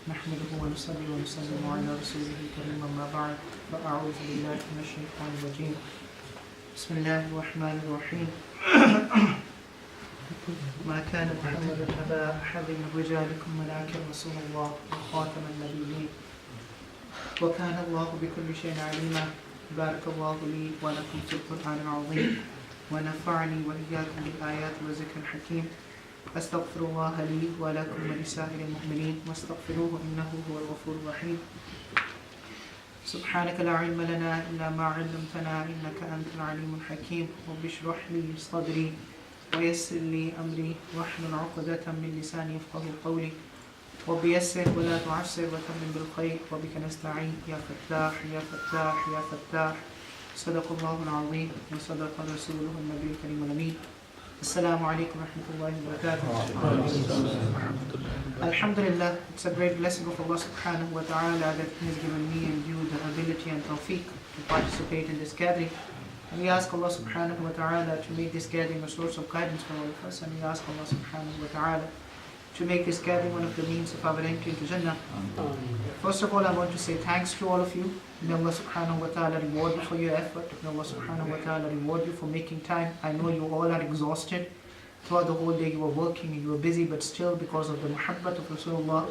نحمده ونصلي ونسلم على رسوله الكريم أما بعد فأعوذ بالله من الشيطان الرجيم بسم الله الرحمن الرحيم ما كان محمد أبا أحد من رجالكم ولكن رسول الله وخاتم النبيين وكان الله بكل شيء عليما بارك الله لي ولكم في القرآن العظيم ونفعني وإياكم بالآيات والذكر الحكيم أستغفر الله لي ولكم ولسائر المؤمنين واستغفروه إنه هو الغفور الرحيم سبحانك لا علم لنا إلا ما علمتنا إنك أنت العليم الحكيم رب اشرح لي صدري ويسر لي أمري واحلل عقدة من لساني يفقهوا قولي رب يسر ولا تعسر وتمم بالخير وبك نستعين يا فتاح يا فتاح يا فتاح صدق الله العظيم وصدق رسوله النبي الكريم الأمين Assalamu alaikum warahmatullahi wabarakatuh. Alhamdulillah, it's a great blessing of Allah subhanahu wa ta'ala that He has given me and you the ability and tawfiq to participate in this gathering. And we ask Allah subhanahu wa ta'ala to make this gathering a source of guidance for all of us. And we ask Allah subhanahu wa ta'ala to make this gathering one of the means of our entry into Jannah. First of all, I want to say thanks to all of you. May Allah subhanahu wa ta'ala reward you for your effort. May Allah subhanahu wa ta'ala reward you for making time. I know you all are exhausted. Throughout the whole day you were working and you were busy, but still because of the muhabbat of Rasulullah,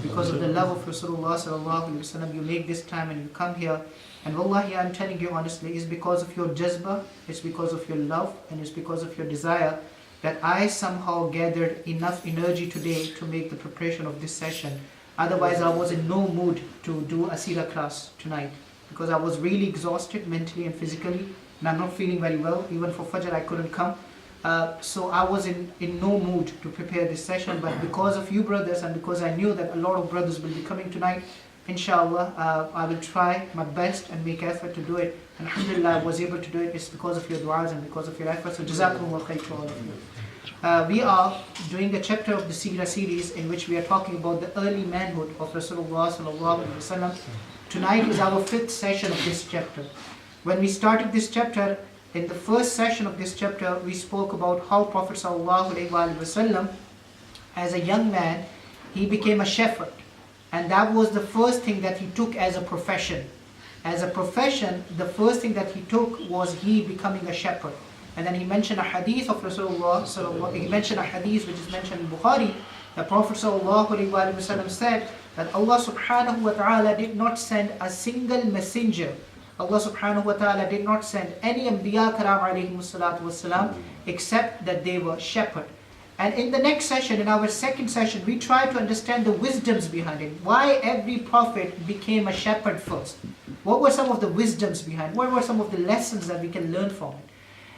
because of the love of Rasulullah sallallahu alaihi wasallam, you make this time and you come here. And wallahi, I'm telling you honestly, it's because of your jazba, it's because of your love, and it's because of your desire that I somehow gathered enough energy today to make the preparation of this session. Otherwise, I was in no mood to do a Seerah class tonight because I was really exhausted mentally and physically, and I'm not feeling very well. Even for Fajr, I couldn't come. So I was in no mood to prepare this session, but because of you brothers and because I knew that a lot of brothers will be coming tonight, inshallah, I will try my best and make effort to do it. And alhamdulillah, I was able to do it. It's because of your du'as and because of your efforts. So jazakumullah khair to all of you. We are doing a chapter of the Seerah series in which we are talking about the early manhood of Rasulullah sallallahu alaihi wasallam. Tonight is our 5th session of this chapter. When we started this chapter, in the first session of this chapter, we spoke about how Prophet sallallahu alaihi wasallam, as a young man, he became a shepherd. And that was the first thing that he took as a profession. As a profession, the first thing that he took was he becoming a shepherd. And then he mentioned a hadith of Rasulullah, he mentioned a hadith which is mentioned in Bukhari, the Prophet ﷺ said that Allah subhanahu wa ta'ala did not send a single messenger. Allah subhanahu wa ta'ala did not send any Anbiya karam alayhimu salatu wasalam except that they were shepherd. And in the next session, in our second session, we try to understand the wisdoms behind it. Why every prophet became a shepherd first? What were some of the wisdoms behind? What were some of the lessons that we can learn from it?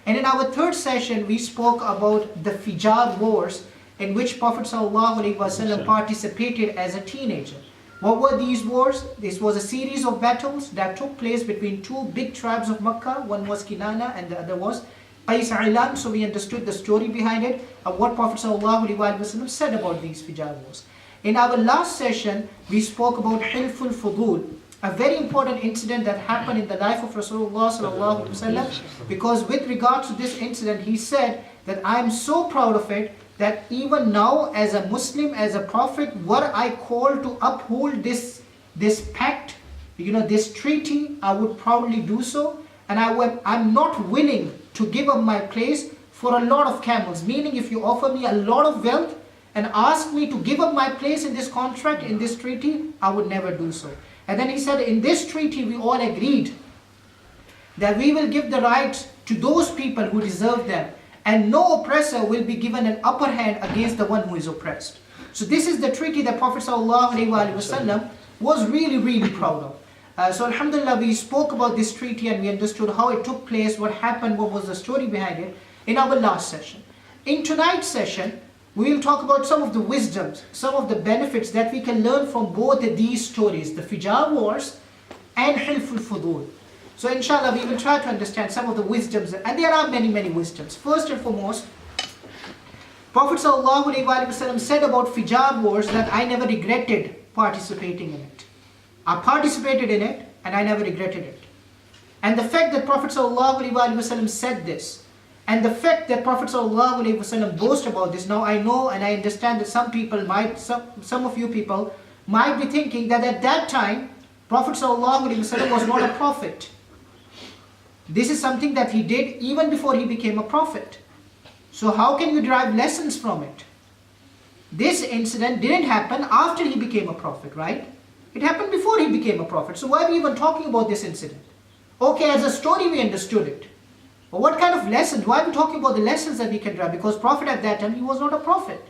And in our third session, we spoke about the Fijar wars in which Prophet ﷺ participated as a teenager. What were these wars? This was a series of battles that took place between two big tribes of Makkah. One was Kinana and the other was Qais Ilan. So we understood the story behind it of what Prophet ﷺ said about these Fijar wars. In our last session, we spoke about Hilful Fudul, a very important incident that happened in the life of Rasulullah sallallahu alaihi wasallam, because with regards to this incident, he said that I am so proud of it that even now as a Muslim, as a prophet, were I called to uphold this pact, this treaty, I would proudly do so. And I'm not willing to give up my place for a lot of camels. Meaning, if you offer me a lot of wealth and ask me to give up my place in this contract, in this treaty, I would never do so. And then he said, in this treaty we all agreed that we will give the rights to those people who deserve them, and no oppressor will be given an upper hand against the one who is oppressed. So this is the treaty that Prophet ﷺ was really, really proud of. So alhamdulillah, we spoke about this treaty and we understood how it took place, what happened, what was the story behind it in our last session. In tonight's session, we will talk about some of the wisdoms, some of the benefits that we can learn from both these stories, the Fijar wars and Hilful Fudul. So inshallah, we will try to understand some of the wisdoms, and there are many, many wisdoms. First and foremost, Prophet ﷺ said about Fijar wars that I never regretted participating in it. I participated in it and I never regretted it. And the fact that Prophet ﷺ said this, and the fact that Prophet ﷺ boasts about this, now I know and I understand that some people might, some of you people might be thinking that at that time, Prophet ﷺ was not a prophet. This is something that he did even before he became a prophet. So how can you derive lessons from it? This incident didn't happen after he became a prophet, right? It happened before he became a prophet. So why are we even talking about this incident? Okay, as a story we understood it. But what kind of lessons? Why are we talking about the lessons that we can derive? Because Prophet at that time, he was not a prophet.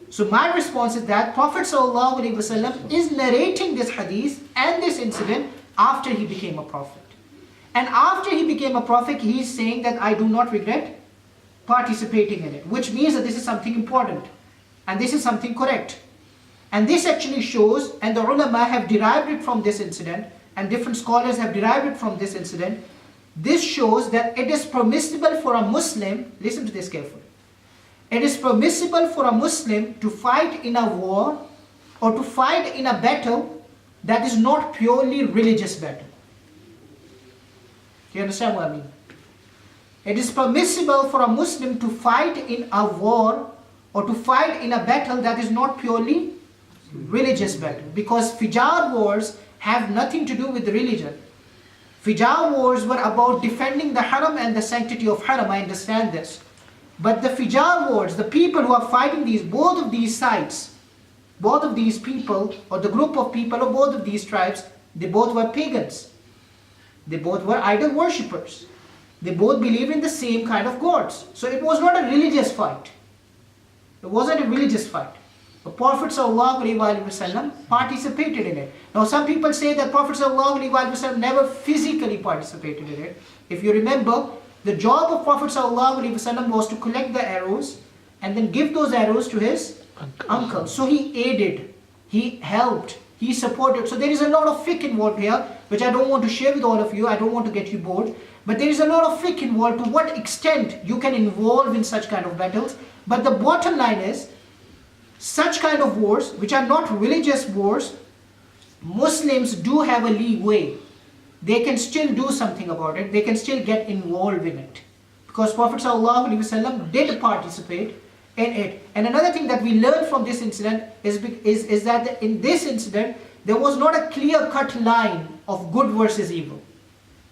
So my response is that Prophet ﷺ is narrating this hadith and this incident after he became a prophet. And after he became a prophet, he is saying that I do not regret participating in it. Which means that this is something important. And this is something correct. And this actually shows, and the ulama have derived it from this incident, and different scholars have derived it from this incident. This shows that it is permissible for a Muslim, listen to this carefully. It is permissible for a Muslim to fight in a war or to fight in a battle that is not purely religious battle. Do you understand what I mean? It is permissible for a Muslim to fight in a war or to fight in a battle that is not purely religious battle. Because Fijar wars have nothing to do with religion. Fijar wars were about defending the haram and the sanctity of haram, I understand this. But the Fijar wars, the people who are fighting both of these sides, both of these people, or the group of people of both of these tribes, they both were pagans. They both were idol worshippers. They both believed in the same kind of gods. So it was not a religious fight. It wasn't a religious fight. The Prophet ﷺ participated in it. Now some people say that Prophet ﷺ never physically participated in it. If you remember, the job of Prophet ﷺ was to collect the arrows and then give those arrows to his uncle. So he aided, he helped, he supported. So there is a lot of fiqh involved here, which I don't want to share with all of you. I don't want to get you bored. But there is a lot of fiqh involved to what extent you can involve in such kind of battles. But the bottom line is, such kind of wars, which are not religious wars, Muslims do have a leeway. They can still do something about it. They can still get involved in it. Because Prophet ﷺ did participate in it. And another thing that we learn from this incident is that in this incident, there was not a clear-cut line of good versus evil.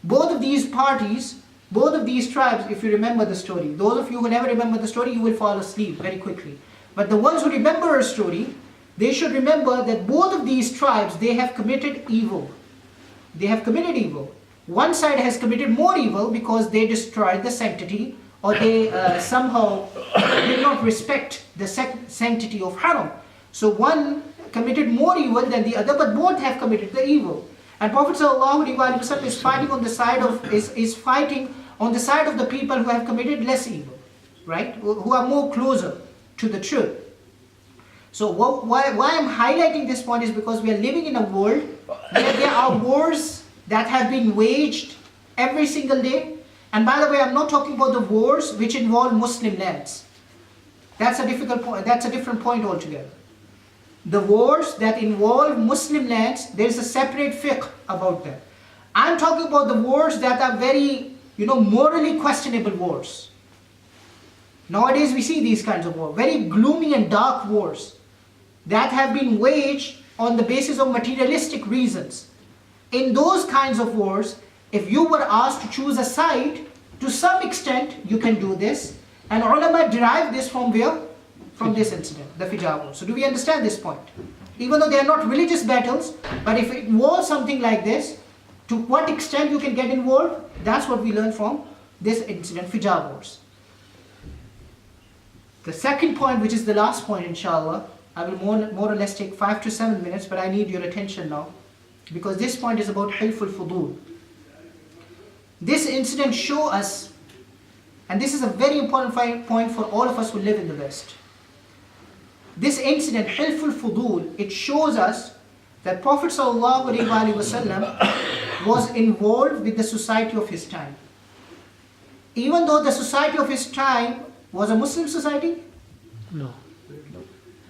Both of these parties, both of these tribes, if you remember the story, those of you who never remember the story, you will fall asleep very quickly. But the ones who remember a story, they should remember that both of these tribes, they have committed evil. They have committed evil. One side has committed more evil because they destroyed the sanctity, or they somehow did not respect the sanctity of haram. So one committed more evil than the other, but both have committed the evil. And Prophet ﷺ is fighting on the side of is fighting on the side of the people who have committed less evil, right? Who are more closer to the truth. So why I'm highlighting this point is because we are living in a world where there are wars that have been waged every single day. And by the way, I'm not talking about the wars which involve Muslim lands. That's a difficult point. That's a different point altogether. The wars that involve Muslim lands, there is a separate fiqh about them. I'm talking about the wars that are very, morally questionable wars. Nowadays we see these kinds of wars, very gloomy and dark wars that have been waged on the basis of materialistic reasons. In those kinds of wars, if you were asked to choose a side, to some extent you can do this. And ulama derive this from where? From this incident, the Fijar war. So do we understand this point? Even though they are not religious battles, but if it was something like this, to what extent you can get involved, that's what we learn from this incident, Fijar wars. The second point, which is the last point, inshallah, I will more or less take 5 to 7 minutes, but I need your attention now, because this point is about Hilful Fudul. This incident shows us, and this is a very important point for all of us who live in the West. This incident, Hilful Fudul, it shows us that Prophet ﷺ was involved with the society of his time. Even though the society of his time was a Muslim society? No.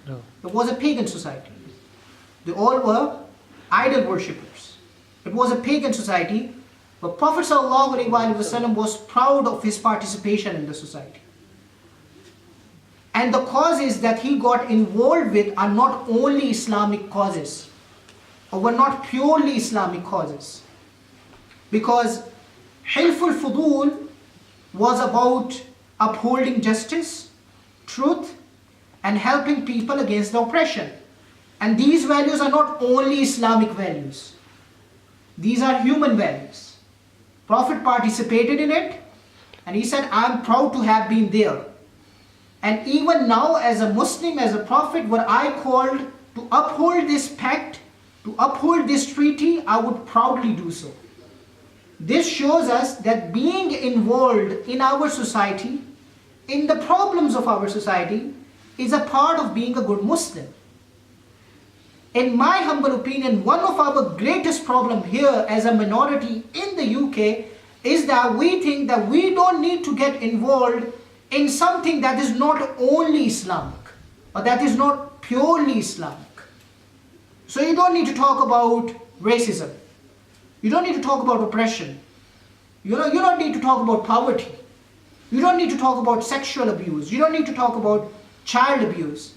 It was a pagan society. They all were idol worshippers. It was a pagan society, but Prophet ﷺ was proud of his participation in the society. And the causes that he got involved with are not only Islamic causes, or were not purely Islamic causes. Because Hilful Fudul was about upholding justice, truth, and helping people against the oppression. And these values are not only Islamic values. These are human values. Prophet participated in it, and he said, I am proud to have been there. And even now, as a Muslim, as a Prophet, were I called to uphold this pact, to uphold this treaty, I would proudly do so. This shows us that being involved in our society, in the problems of our society, is a part of being a good Muslim. In my humble opinion, one of our greatest problems here as a minority in the UK is that we think that we don't need to get involved in something that is not only Islamic, or that is not purely Islamic. So you don't need to talk about racism. You don't need to talk about oppression. You don't need to talk about poverty. You don't need to talk about sexual abuse. You don't need to talk about child abuse.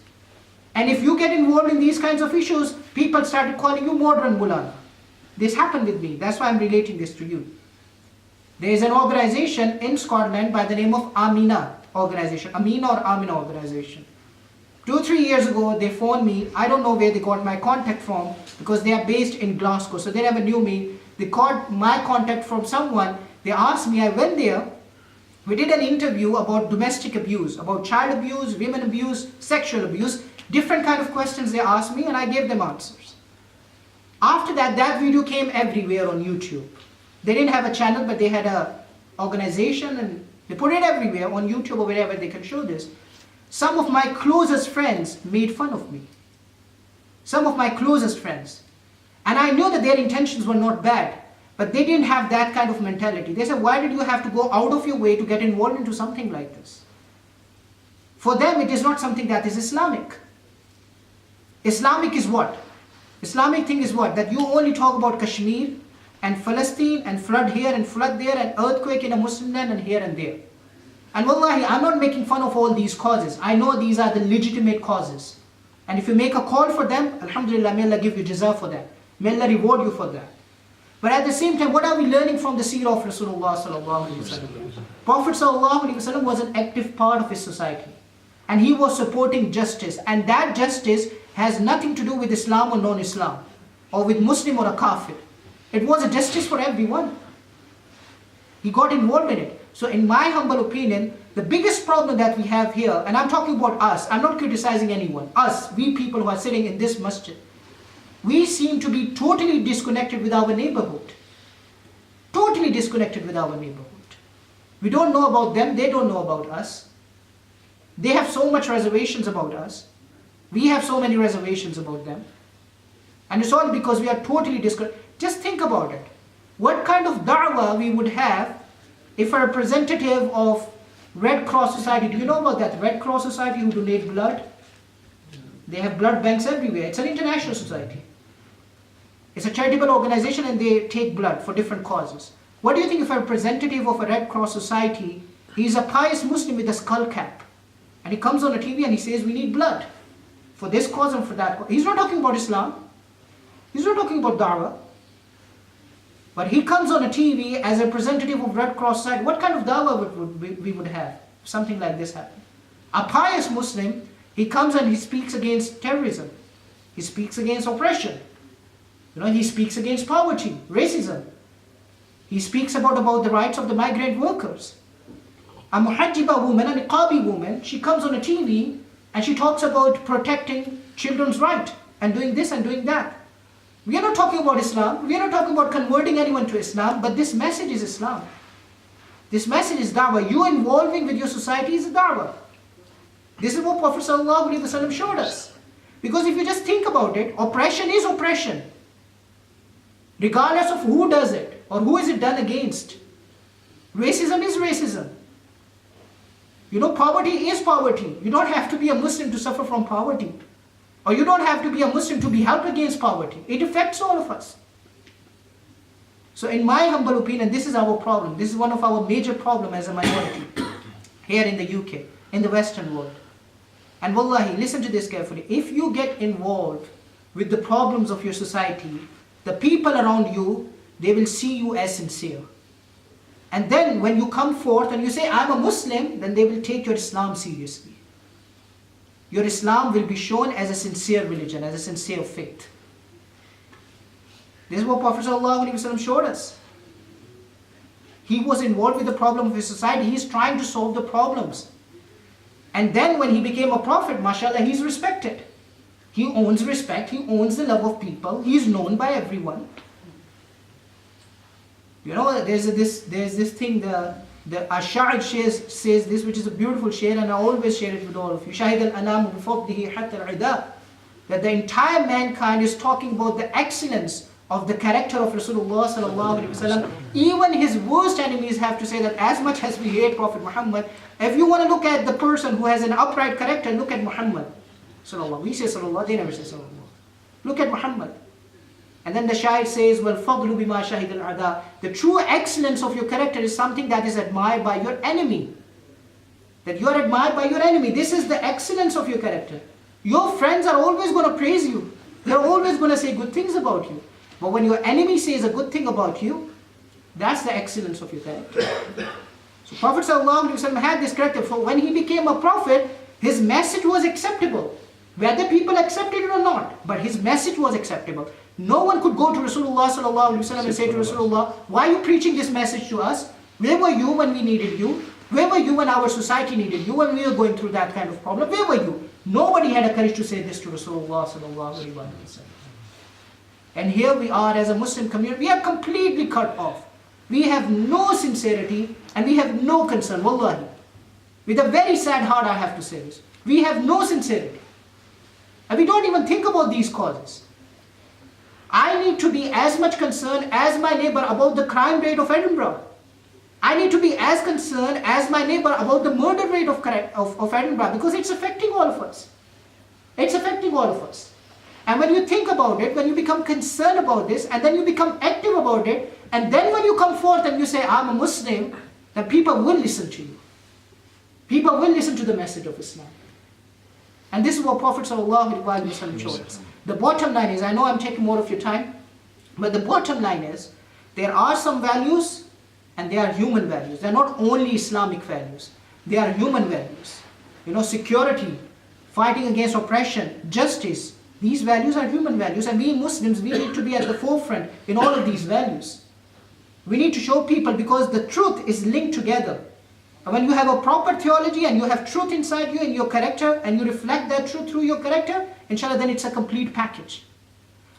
And if you get involved in these kinds of issues, people started calling you modern Mulana. This happened with me. That's why I'm relating this to you. There is an organization in Scotland by the name of Amina organization. Amina or Amina organization. 2-3 years ago, they phoned me. I don't know where they got my contact from, because they are based in Glasgow, so they never knew me. They got my contact from someone. They asked me, I went there. We did an interview about domestic abuse, about child abuse, women abuse, sexual abuse, different kind of questions they asked me, and I gave them answers. After that, that video came everywhere on YouTube. They didn't have a channel, but they had an organization, and they put it everywhere on YouTube or wherever they can show this. Some of my closest friends made fun of me. Some of my closest friends. And I know that their intentions were not bad, but they didn't have that kind of mentality. They said, why did you have to go out of your way to get involved into something like this? For them, it is not something that is Islamic. Islamic is what? Islamic thing is what? That you only talk about Kashmir and Palestine and flood here and flood there and earthquake in a Muslim land and here and there. And wallahi, I'm not making fun of all these causes. I know these are the legitimate causes. And if you make a call for them, alhamdulillah, may Allah give you jaza for that. May Allah reward you for that. But at the same time, what are we learning from the seerah of Rasulullah sallallahu alaihi wasallam? Prophet sallallahu alaihi wasallam was an active part of his society. And he was supporting justice. And that justice has nothing to do with Islam or non-Islam, or with Muslim or a kafir. It was a justice for everyone. He got involved in it. So in my humble opinion, the biggest problem that we have here, and I'm talking about us, I'm not criticizing anyone, us, we people who are sitting in this masjid, we seem to be totally disconnected with our neighborhood. Totally disconnected with our neighborhood. We don't know about them, they don't know about us. They have so much reservations about us. We have so many reservations about them. And it's all because we are totally disconnected. Just think about it. What kind of da'wah we would have if a representative of Red Cross Society, do you know about that? Red Cross Society who donate blood? They have blood banks everywhere. It's an international society. It's a charitable organization and they take blood for different causes. What do you think if a representative of a Red Cross Society, he's a pious Muslim with a skull cap, and he comes on a TV and he says we need blood for this cause and for that cause. He's not talking about Islam. He's not talking about da'wah. But he comes on a TV as a representative of Red Cross Society. What kind of da'wah we would have if something like this happened? A pious Muslim, he comes and he speaks against terrorism. He speaks against oppression. He speaks against poverty, racism. He speaks about the rights of the migrant workers. A muhajjiba woman, a niqabi woman, she comes on a TV and she talks about protecting children's rights and doing this and doing that. We are not talking about Islam. We are not talking about converting anyone to Islam, but this message is Islam. This message is da'wah. You involving with your society is a da'wah. This is what Prophet ﷺ showed us. Because if you just think about it, oppression is oppression. Regardless of who does it or who is it done against. Racism is racism. Poverty is poverty. You don't have to be a Muslim to suffer from poverty. Or you don't have to be a Muslim to be helped against poverty. It affects all of us. So in my humble opinion, this is our problem. This is one of our major problems as a minority here in the UK, in the Western world. And wallahi, listen to this carefully. If you get involved with the problems of your society, the people around you, they will see you as sincere. And then when you come forth and you say, I'm a Muslim, then they will take your Islam seriously. Your Islam will be shown as a sincere religion, as a sincere faith. This is what Prophet ﷺ showed us. He was involved with the problem of his society. He's trying to solve the problems. And then when he became a prophet, mashallah, he's respected. He owns respect. He owns the love of people. He's known by everyone. You know, there's this thing, the Arshad says this, which is a beautiful share, and I always share it with all of you. Shahid al-anam bifadlihi hatta al-ida. That the entire mankind is talking about the excellence of the character of Rasulullah sallallahu alaihi wasallam. Even his worst enemies have to say that as much as we hate Prophet Muhammad, if you want to look at the person who has an upright character, look at Muhammad sallallahu. We say sallallahu, they never say sallallahu. Look at Muhammad. And then the Shair says, well, fadlu bima shahid al-ada. The true excellence of your character is something that is admired by your enemy. That you are admired by your enemy. This is the excellence of your character. Your friends are always going to praise you. They're always going to say good things about you. But when your enemy says a good thing about you, that's the excellence of your character. So Prophet ﷺ had this character. So when he became a prophet, his message was acceptable. Whether people accepted it or not, but his message was acceptable. No one could go to Rasulullah ﷺ and say to Rasulullah, why are you preaching this message to us? Where were you when we needed you? Where were you when our society needed you? When we were going through that kind of problem? Where were you? Nobody had a courage to say this to Rasulullah ﷺ. And here we are as a Muslim community, we are completely cut off. We have no sincerity and we have no concern, wallahi. With a very sad heart I have to say this. We have no sincerity. And we don't even think about these causes. I need to be as much concerned as my neighbor about the crime rate of Edinburgh. I need to be as concerned as my neighbor about the murder rate of Edinburgh, because it's affecting all of us. It's affecting all of us. And when you think about it, when you become concerned about this, and then you become active about it, and then when you come forth and you say, I'm a Muslim, then people will listen to you. People will listen to the message of Islam. And this is what Prophet ﷺ showed us. The bottom line is, I know I'm taking more of your time, but the bottom line is, there are some values, and they are human values. They are not only Islamic values. They are human values. You know, security, fighting against oppression, justice. These values are human values, and we Muslims, we need to be at the forefront in all of these values. We need to show people, because the truth is linked together. And when you have a proper theology and you have truth inside you in your character, and you reflect that truth through your character, inshallah, then it's a complete package.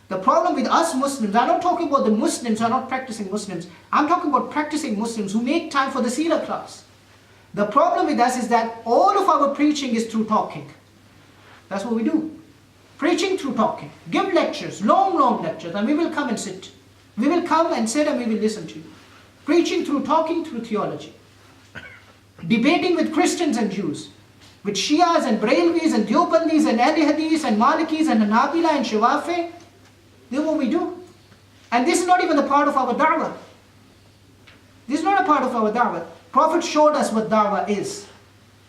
The problem with us Muslims, I'm not talking about the Muslims who are not practicing Muslims. I'm talking about practicing Muslims who make time for the Seerah class. The problem with us is that all of our preaching is through talking. That's what we do. Preaching through talking. Give lectures, long lectures, and we will come and sit. We will come and sit and we will listen to you. Preaching through talking, through theology. Debating with Christians and Jews. With Shias and Brailwis and Deobandis and Ahl Hadith and Malikis and Hanabila and Shawafi. This is what we do. And this is not even a part of our da'wah. This is not a part of our da'wah. Prophet showed us what da'wah is.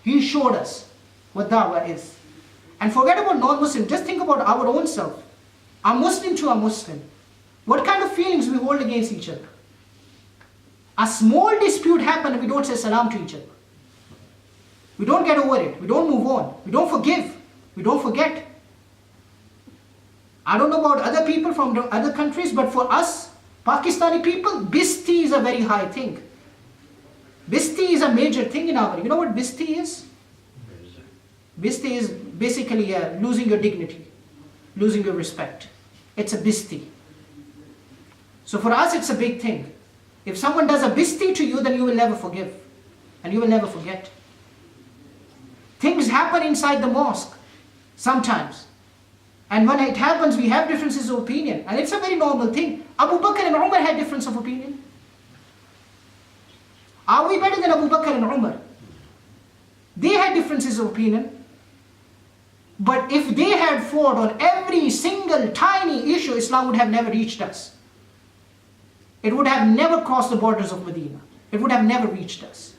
He showed us what da'wah is. And forget about non-Muslim, just think about our own self. A Muslim to a Muslim. What kind of feelings we hold against each other? A small dispute happens and we don't say salam to each other. We don't get over it. We don't move on. We don't forgive. We don't forget. I don't know about other people from other countries, but for us, Pakistani people, bisti is a very high thing. Bisti is a major thing in our, you know what bisti is? Bisti is basically losing your dignity, losing your respect. It's a bisti. So for us, it's a big thing. If someone does a bisti to you, then you will never forgive. And you will never forget. Things happen inside the mosque, sometimes. And when it happens, we have differences of opinion. And it's a very normal thing. Abu Bakr and Umar had difference of opinion. Are we better than Abu Bakr and Umar? They had differences of opinion. But if they had fought on every single tiny issue, Islam would have never reached us. It would have never crossed the borders of Medina. It would have never reached us.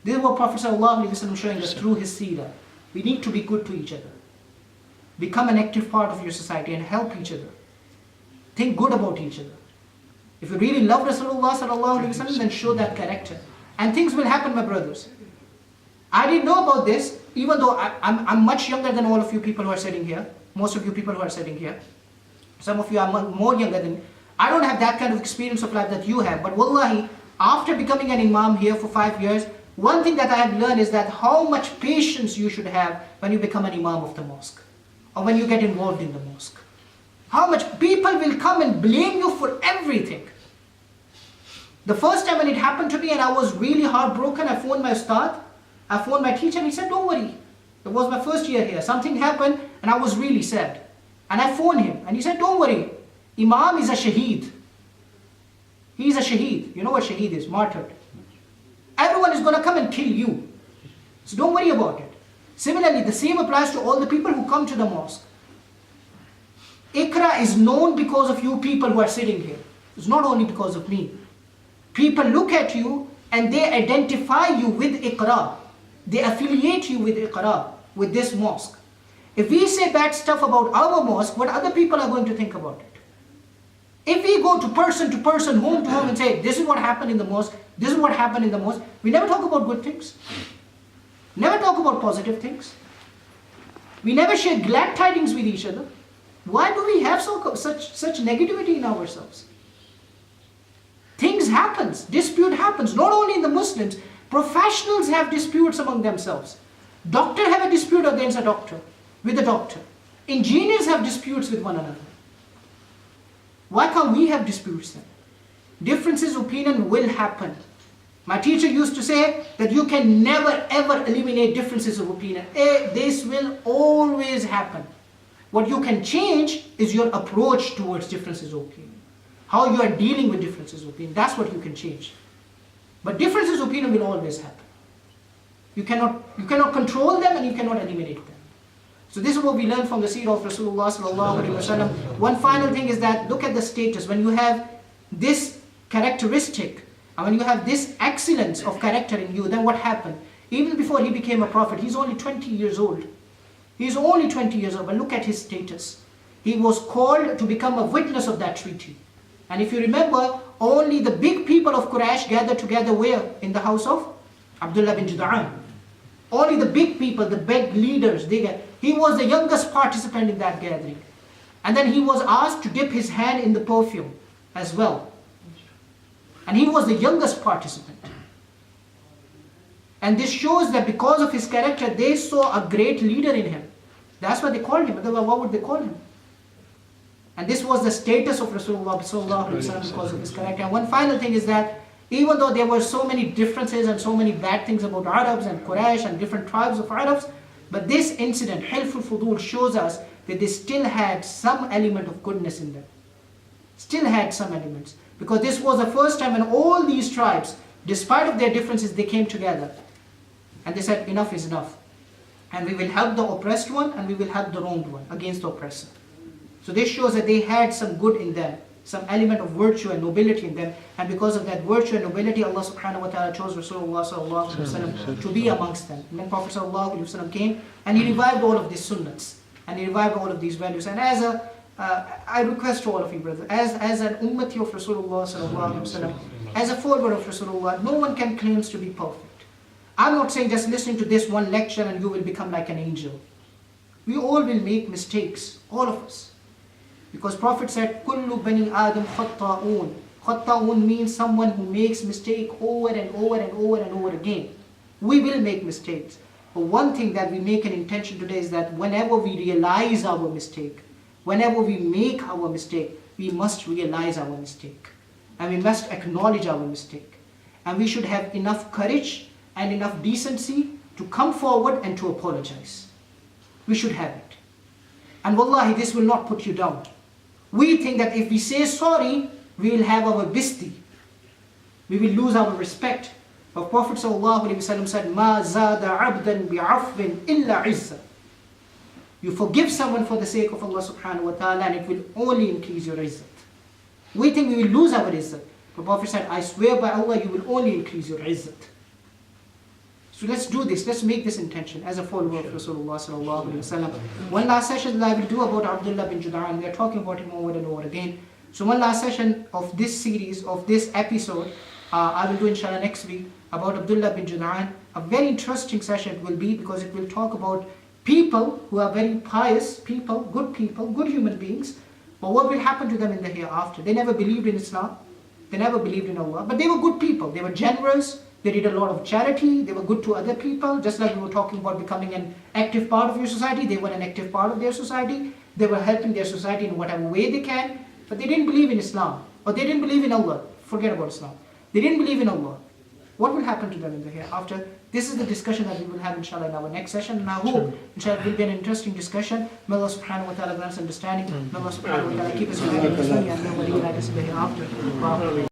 This is what Prophet ﷺ is showing us through his seerah. We need to be good to each other. Become an active part of your society and help each other. Think good about each other. If you really love Rasulullah sallallahu alaihi wasallam, then show that character. And things will happen, my brothers. I didn't know about this, even though I'm much younger than all of you people who are sitting here. Most of you people who are sitting here. Some of you are more younger than me. I don't have that kind of experience of life that you have. But wallahi, after becoming an imam here for 5 years, one thing that I have learned is that how much patience you should have when you become an imam of the mosque. Or when you get involved in the mosque. How much people will come and blame you for everything. The first time when it happened to me and I was really heartbroken, I phoned my ustad, I phoned my teacher and he said, don't worry. It was my first year here. Something happened and I was really sad. And I phoned him and he said, don't worry. Imam is a shaheed. He is a shaheed. You know what shaheed is? Martyred. Everyone is going to come and kill you. So don't worry about it. Similarly, the same applies to all the people who come to the mosque. Iqra is known because of you people who are sitting here. It's not only because of me. People look at you and they identify you with Iqra. They affiliate you with Iqra, with this mosque. If we say bad stuff about our mosque, what other people are going to think about it? If we go to person, home to home and say, this is what happened in the mosque, this is what happened in the mosque, we never talk about good things. Never talk about positive things. We never share glad tidings with each other. Why do we have such negativity in ourselves? Things happen, dispute happens, not only in the Muslims, professionals have disputes among themselves. Doctors have a dispute against a doctor, with a doctor. Engineers have disputes with one another. Why can't we have disputes then? Differences of opinion will happen. My teacher used to say that you can never ever eliminate differences of opinion. This will always happen. What you can change is your approach towards differences of opinion. How you are dealing with differences of opinion. That's what you can change. But differences of opinion will always happen. You cannot control them and you cannot eliminate them. So this is what we learn from the seerah of Rasulullah sallallahu alaihi wasallam. One final thing is that look at the status. When you have this characteristic, and when you have this excellence of character in you, then what happened? Even before he became a prophet, he's only 20 years old. He's only 20 years old, but look at his status. He was called to become a witness of that treaty. And if you remember, only the big people of Quraysh gathered together where? In the house of Abdullah bin Jud'an. Only the big people, the big leaders, he was the youngest participant in that gathering. And then he was asked to dip his hand in the perfume as well. And he was the youngest participant. And this shows that because of his character, they saw a great leader in him. That's what they called him. Otherwise, what would they call him? And this was the status of Rasulullah sallallahu alaihi wasallam because of his character. And one final thing is that even though there were so many differences and so many bad things about Arabs and Quraysh and different tribes of Arabs, but this incident, Hilful Fudul, shows us that they still had some element of goodness in them. Still had some elements. Because this was the first time when all these tribes, despite of their differences, they came together. And they said, enough is enough. And we will help the oppressed one and we will help the wronged one against the oppressor. So this shows that they had some good in them, some element of virtue and nobility in them. And because of that virtue and nobility, Allah subhanahu wa ta'ala chose Rasulullah sallallahu alaihi wasallam to be amongst them. And then Prophet sallallahu alaihi wasallam came and he revived all of these sunnats. And he revived all of these values. And as I request to all of you, brothers, as an ummati of Rasulullah sallallahu alaihi wasallam, as a follower of Rasulullah, no one can claim to be perfect. I'm not saying just listening to this one lecture and you will become like an angel. We all will make mistakes, all of us. Because Prophet said, Kullu bani Adam khatta'un. Khatta'un means someone who makes mistake over and over and over and over again. We will make mistakes. But one thing that we make an intention today is that whenever we realize our mistake, whenever we make our mistake, we must realize our mistake. And we must acknowledge our mistake. And we should have enough courage and enough decency to come forward and to apologize. We should have it. And wallahi, this will not put you down. We think that if we say sorry, we will have our bisti. We will lose our respect. But Prophet ﷺ said, مَا زَادَ عَبْدًا بِعَفْوٍ إِلَّا عِزَّةً. You forgive someone for the sake of Allah subhanahu wa ta'ala and it will only increase your izzat. We think we will lose our izzat. But Prophet said, I swear by Allah, you will only increase your izzat. So let's do this, let's make this intention as a follower of Rasulullah sallallahu alaihi wasallam. One last session that I will do about Abdullah bin Jud'an. We are talking about him over and over again. So one last session of this series, of this episode, I will do inshallah next week about Abdullah bin Jud'an. A very interesting session it will be, because it will talk about people who are very pious people, good human beings. But what will happen to them in the hereafter? They never believed in Islam, they never believed in Allah, but they were good people, they were generous, they did a lot of charity, they were good to other people, just like we were talking about becoming an active part of your society. They were an active part of their society, they were helping their society in whatever way they can, but they didn't believe in Islam, or they didn't believe in Allah. Forget about Islam. They didn't believe in Allah. What will happen to them in the hereafter? This is the discussion that we will have inshallah in our next session, and I hope inshallah it will be an interesting discussion. May Allah subhanahu wa ta'ala grant us understanding. May Allah subhanahu wa ta'ala keep us united in this dunya, and may Allah unite us in the hereafter.